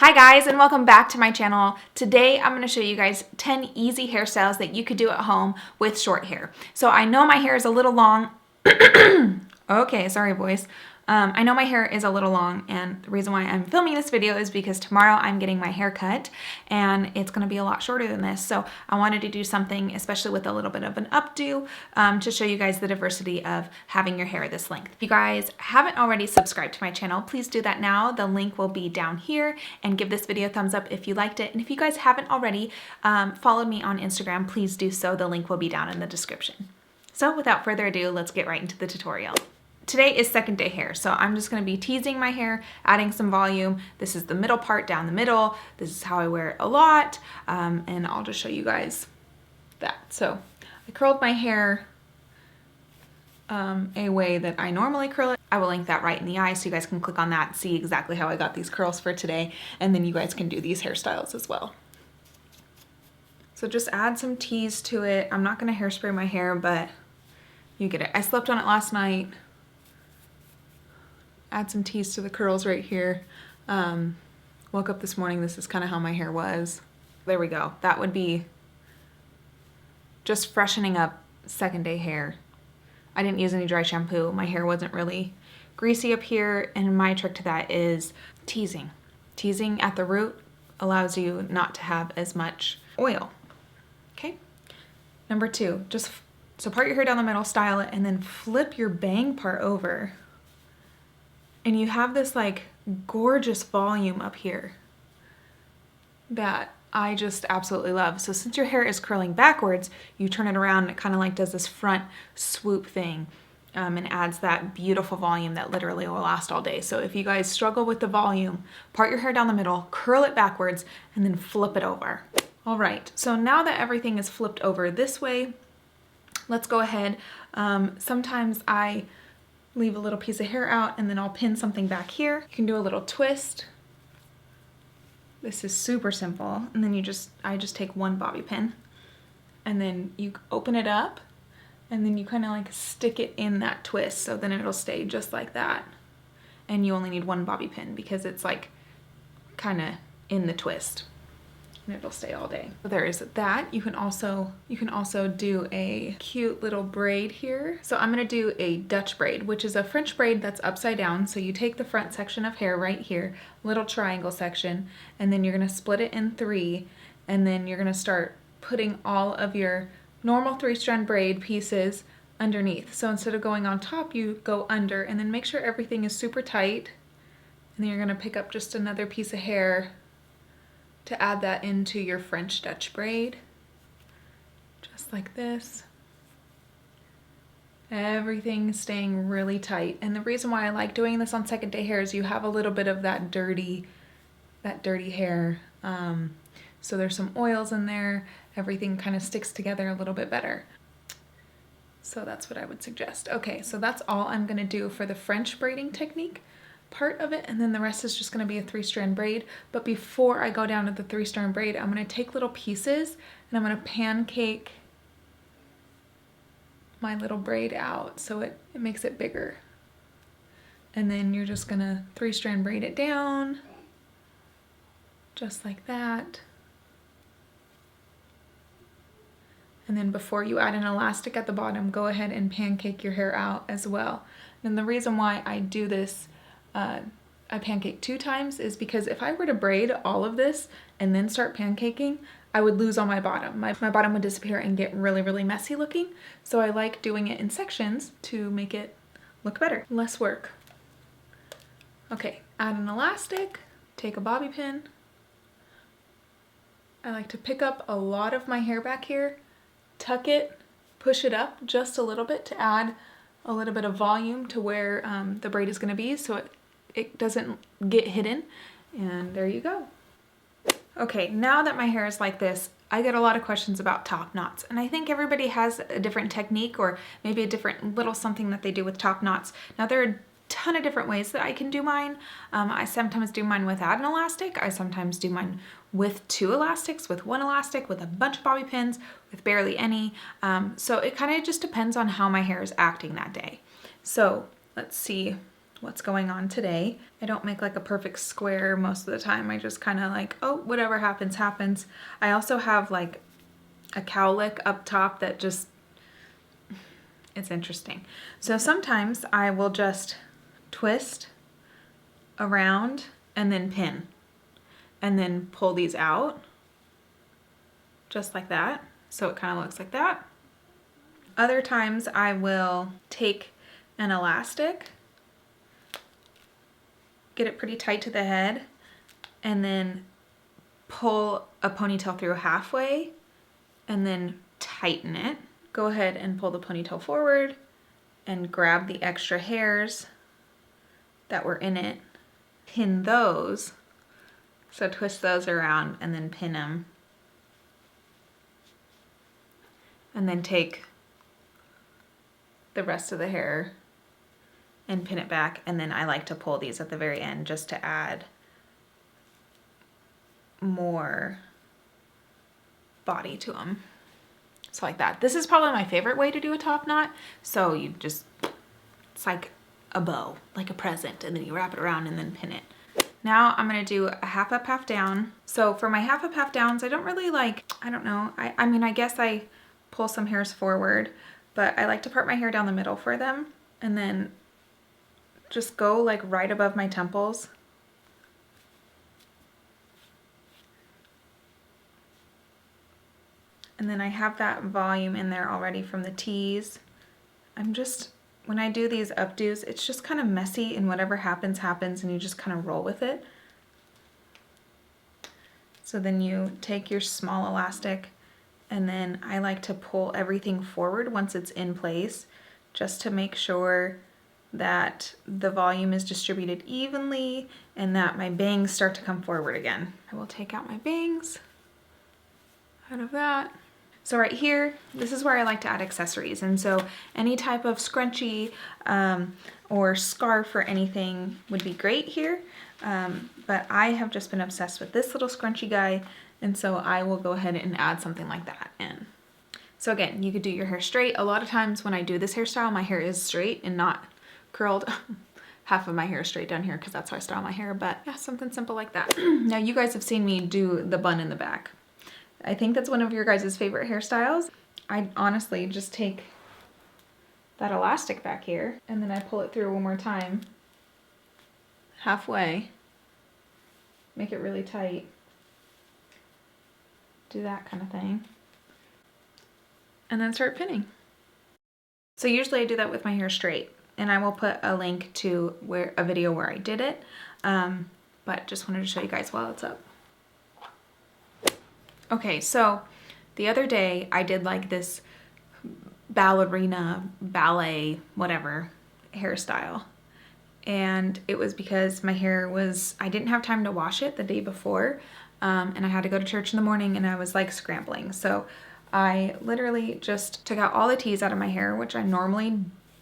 Hi guys, and welcome back to my channel. Today I'm going to show you guys 10 easy hairstyles that you could do at home with short hair. So I know my hair is a little long. Okay, sorry voice. I know my hair is a little long, and the reason why I'm filming this video is because tomorrow I'm getting my hair cut and it's going to be a lot shorter than this. So I wanted to do something, especially with a little bit of an updo, to show you guys the diversity of having your hair this length. If you guys haven't already subscribed to my channel, please do that now. The link will be down here, and give this video a thumbs up if you liked it. And if you guys haven't already followed me on Instagram, please do so. The link will be down in the description. So without further ado, let's get right into the tutorial. Today is second day hair, so I'm just going to be teasing my hair, adding some volume. This is the middle part down the middle. This is how I wear it a lot, and I'll just show you guys that. So I curled my hair a way that I normally curl it. I will link that right in the eye so you guys can click on that and see exactly how I got these curls for today, and then you guys can do these hairstyles as well. So just add some tease to it. I'm not going to hairspray my hair, but you get it. I slept on it last night. Add some tease to the curls right here. Woke up this morning, this is kind of how my hair was. There we go. That would be just freshening up second day hair. I didn't use any dry shampoo. My hair wasn't really greasy up here, and my trick to that is teasing. Teasing at the root allows you not to have as much oil. Okay? Number two, so part your hair down the middle, style it, and then flip your bang part over. And you have this like gorgeous volume up here that I just absolutely love. So since your hair is curling backwards, you turn it around and it kind of like does this front swoop thing, and adds that beautiful volume that literally will last all day. So if you guys struggle with the volume, part your hair down the middle, curl it backwards, and then flip it over. All right, so now that everything is flipped over this way, let's go ahead. Sometimes I leave a little piece of hair out and then I'll pin something back here. You can do a little twist. This is super simple. And then I just take one bobby pin and then you open it up and then you kind of like stick it in that twist. So then it'll stay just like that. And you only need one bobby pin because it's like kind of in the twist. And it'll stay all day. So there is that. You can also do a cute little braid here. So I'm gonna do a Dutch braid, which is a French braid that's upside down. So you take the front section of hair right here, little triangle section, and then you're gonna split it in three, and then you're gonna start putting all of your normal 3-strand braid pieces underneath. So instead of going on top, you go under, and then make sure everything is super tight. And then you're gonna pick up just another piece of hair to add that into your French Dutch braid, just like this. Everything staying really tight. And the reason why I like doing this on second day hair is you have a little bit of that dirty hair. So there's some oils in there. Everything kind of sticks together a little bit better. So that's what I would suggest. Okay, so that's all I'm gonna do for the French braiding technique part of it, and then the rest is just going to be a 3-strand braid. But before I go down to the 3-strand braid, I'm going to take little pieces and I'm going to pancake my little braid out so it makes it bigger. And then you're just going to 3-strand braid it down just like that. And then before you add an elastic at the bottom, go ahead and pancake your hair out as well. And the reason why I do this I pancake 2 times is because if I were to braid all of this and then start pancaking, I would lose all my bottom. My bottom would disappear and get really, really messy looking. So I like doing it in sections to make it look better, less work. Okay, add an elastic, take a bobby pin. I like to pick up a lot of my hair back here, tuck it, push it up just a little bit to add a little bit of volume to where the braid is going to be, so it doesn't get hidden. And there you go. Okay, now that my hair is like this, I get a lot of questions about top knots, and I think everybody has a different technique or maybe a different little something that they do with top knots. Now there are a ton of different ways that I can do mine. I sometimes do mine without an elastic. I sometimes do mine with 2 elastics, with 1 elastic, with a bunch of bobby pins, with barely any. So it kind of just depends on how my hair is acting that day. So let's see what's going on today. I don't make like a perfect square most of the time. I just kind of like, oh, whatever happens, happens. I also have like a cowlick up top that just, it's interesting. So sometimes I will just twist around and then pin and then pull these out just like that. So it kind of looks like that. Other times I will take an elastic, get it pretty tight to the head, and then pull a ponytail through halfway and then tighten it. Go ahead and pull the ponytail forward and grab the extra hairs that were in it, pin those. So twist those around and then pin them. And then take the rest of the hair and pin it back. And then I like to pull these at the very end just to add more body to them. So like that. This is probably my favorite way to do a top knot. So you just, it's like a bow, like a present, and then you wrap it around and then pin it. Now I'm gonna do a half up, half down. So for my half up, half downs, I don't really like, I don't know. I mean, I guess I pull some hairs forward, but I like to part my hair down the middle for them and then just go like right above my temples. And then I have that volume in there already from the tees. I'm just, when I do these updos, it's just kind of messy and whatever happens, happens, and you just kind of roll with it. So then you take your small elastic and then I like to pull everything forward once it's in place just to make sure that the volume is distributed evenly and that my bangs start to come forward again. I will take out my bangs out of that. So right here, this is where I like to add accessories. And so any type of scrunchie or scarf or anything would be great here. But I have just been obsessed with this little scrunchie guy. And so I will go ahead and add something like that in. So again, you could do your hair straight. A lot of times when I do this hairstyle, my hair is straight and not curled. Half of my hair is straight down here because that's how I style my hair. But yeah, something simple like that. Now you guys have seen me do the bun in the back. I think that's one of your guys' favorite hairstyles. I honestly just take that elastic back here and then I pull it through one more time, halfway, make it really tight, do that kind of thing, and then start pinning. So usually I do that with my hair straight, and I will put a link to a video where I did it, but just wanted to show you guys while it's up. Okay, so the other day I did like this ballerina ballet, whatever, hairstyle. And it was because my hair was, I didn't have time to wash it the day before. And I had to go to church in the morning and I was like scrambling. So I literally just took out all the teas out of my hair, which I normally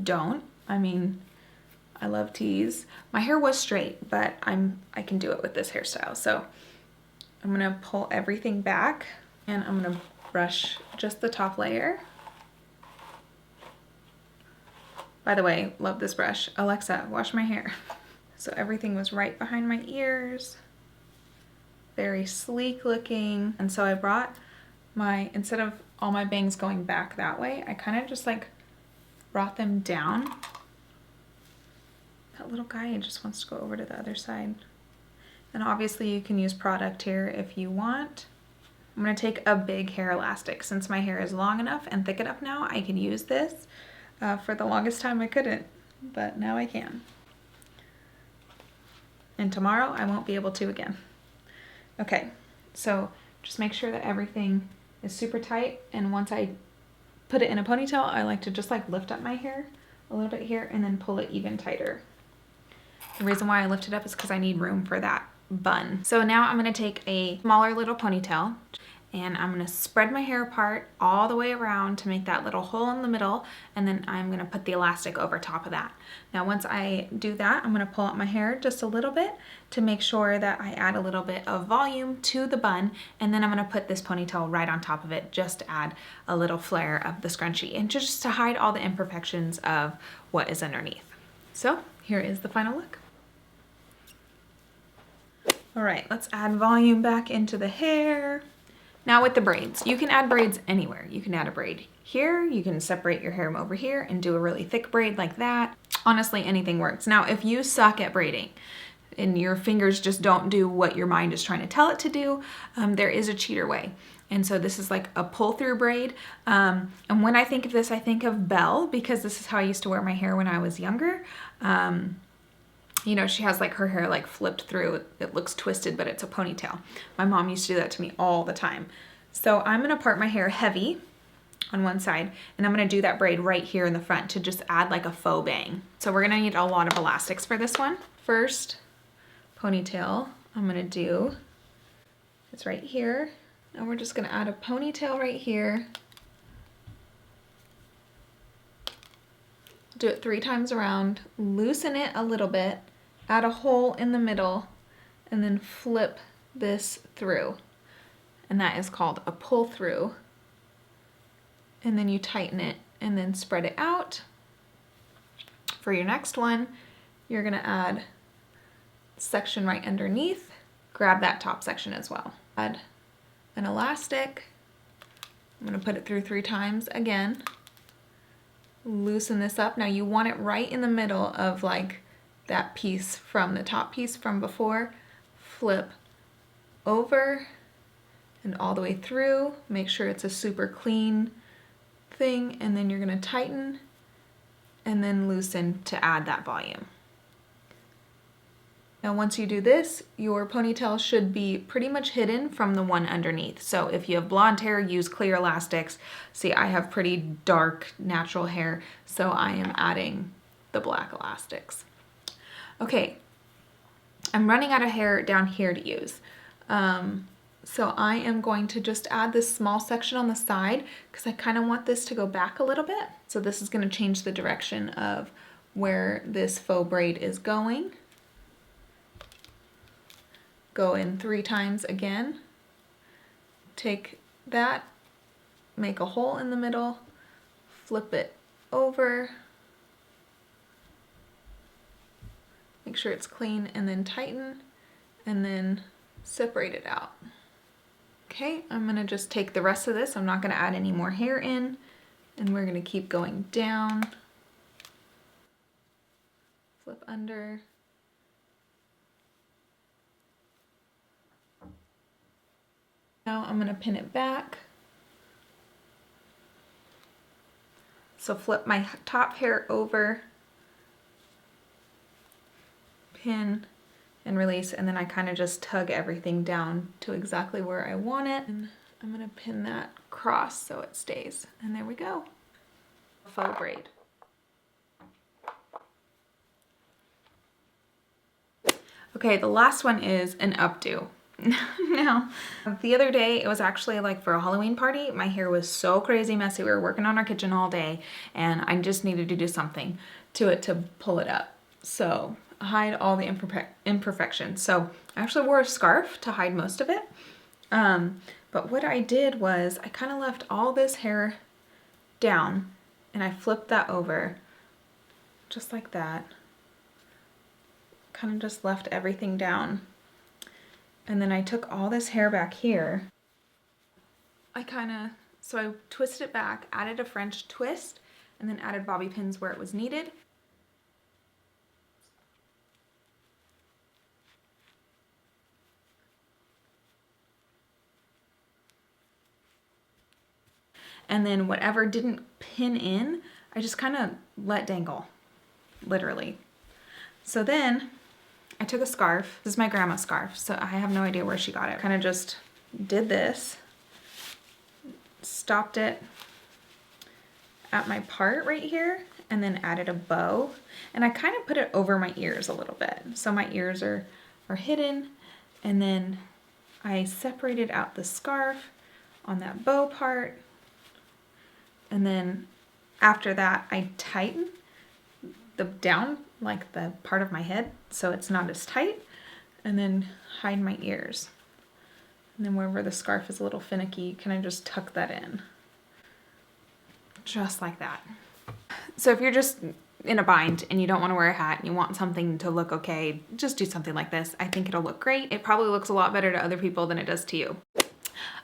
don't. I mean, I love teas. My hair was straight, but I can do it with this hairstyle. So I'm gonna pull everything back and I'm gonna brush just the top layer. By the way, love this brush. Alexa, wash my hair. So everything was right behind my ears. Very sleek looking. And so I brought my, instead of all my bangs going back that way, I kind of just like brought them down. That little guy just wants to go over to the other side. And obviously you can use product here if you want. I'm gonna take a big hair elastic. Since my hair is long enough and thick enough now, I can use this. For the longest time I couldn't, but now I can. And tomorrow I won't be able to again. Okay, so just make sure that everything is super tight, and once I put it in a ponytail, I like to just like lift up my hair a little bit here and then pull it even tighter. The reason why I lift it up is because I need room for that bun. So now I'm gonna take a smaller little ponytail and I'm gonna spread my hair apart all the way around to make that little hole in the middle, and then I'm gonna put the elastic over top of that. Now once I do that, I'm gonna pull out my hair just a little bit to make sure that I add a little bit of volume to the bun, and then I'm gonna put this ponytail right on top of it just to add a little flare of the scrunchie and just to hide all the imperfections of what is underneath. So here is the final look. All right, let's add volume back into the hair. Now with the braids, you can add braids anywhere. You can add a braid here, you can separate your hair over here and do a really thick braid like that. Honestly, anything works. Now, if you suck at braiding and your fingers just don't do what your mind is trying to tell it to do, there is a cheater way. And so this is like a pull-through braid. And when I think of this, I think of Belle, because this is how I used to wear my hair when I was younger. You know, she has like her hair like flipped through. It looks twisted, but it's a ponytail. My mom used to do that to me all the time. So I'm gonna part my hair heavy on one side, and I'm gonna do that braid right here in the front to just add like a faux bang. So we're gonna need a lot of elastics for this one. First ponytail I'm gonna do is right here. And we're just gonna add a ponytail right here. Do it 3 times around, loosen it a little bit, add a hole in the middle, and then flip this through. And that is called a pull through. And then you tighten it and then spread it out. For your next one, you're gonna add section right underneath, grab that top section as well. Add an elastic. I'm gonna put it through 3 times again. Loosen this up. Now you want it right in the middle of like that piece from the top piece from before. Flip over and all the way through. Make sure it's a super clean thing, and then you're gonna tighten and then loosen to add that volume. Now once you do this, your ponytail should be pretty much hidden from the one underneath. So if you have blonde hair, use clear elastics. See, I have pretty dark natural hair, so I am adding the black elastics. Okay, I'm running out of hair down here to use. So I am going to just add this small section on the side because I kind of want this to go back a little bit. So this is going to change the direction of where this faux braid is going. Go in 3 times again, take that, make a hole in the middle, flip it over, make sure it's clean, and then tighten, and then separate it out. Okay, I'm gonna just take the rest of this. I'm not gonna add any more hair in, and we're gonna keep going down, flip under, now I'm gonna pin it back. So flip my top hair over, pin and release, and then I kind of just tug everything down to exactly where I want it. And I'm gonna pin that cross so it stays. And there we go. Faux braid. Okay, the last one is an updo. Now, the other day, it was actually like for a Halloween party. My hair was so crazy messy. We were working on our kitchen all day, and I just needed to do something to it to pull it up. So hide all the imperfections. So I actually wore a scarf to hide most of it. But what I did was I kind of left all this hair down, and I flipped that over just like that. Kind of just left everything down. And then I took all this hair back here. So I twisted it back, added a French twist, and then added bobby pins where it was needed. And then whatever didn't pin in, I just kind of let dangle, literally. So then I took a scarf. This is my grandma's scarf, so I have no idea where she got it. Kind of just did this, stopped it at my part right here, and then added a bow. And I kind of put it over my ears a little bit. So my ears are hidden. And then I separated out the scarf on that bow part. And then after that, I tighten the down, like the part of my head, so it's not as tight, and then hide my ears. And then wherever the scarf is a little finicky, can I just tuck that in? Just like that. So if you're just in a bind and you don't want to wear a hat and you want something to look okay, just do something like this. I think it'll look great. It probably looks a lot better to other people than it does to you.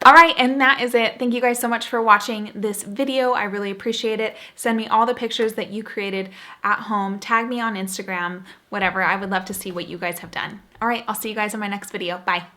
All right, and that is it. Thank you guys so much for watching this video. I really appreciate it. Send me all the pictures that you created at home. Tag me on Instagram, whatever. I would love to see what you guys have done. All right, I'll see you guys in my next video. Bye.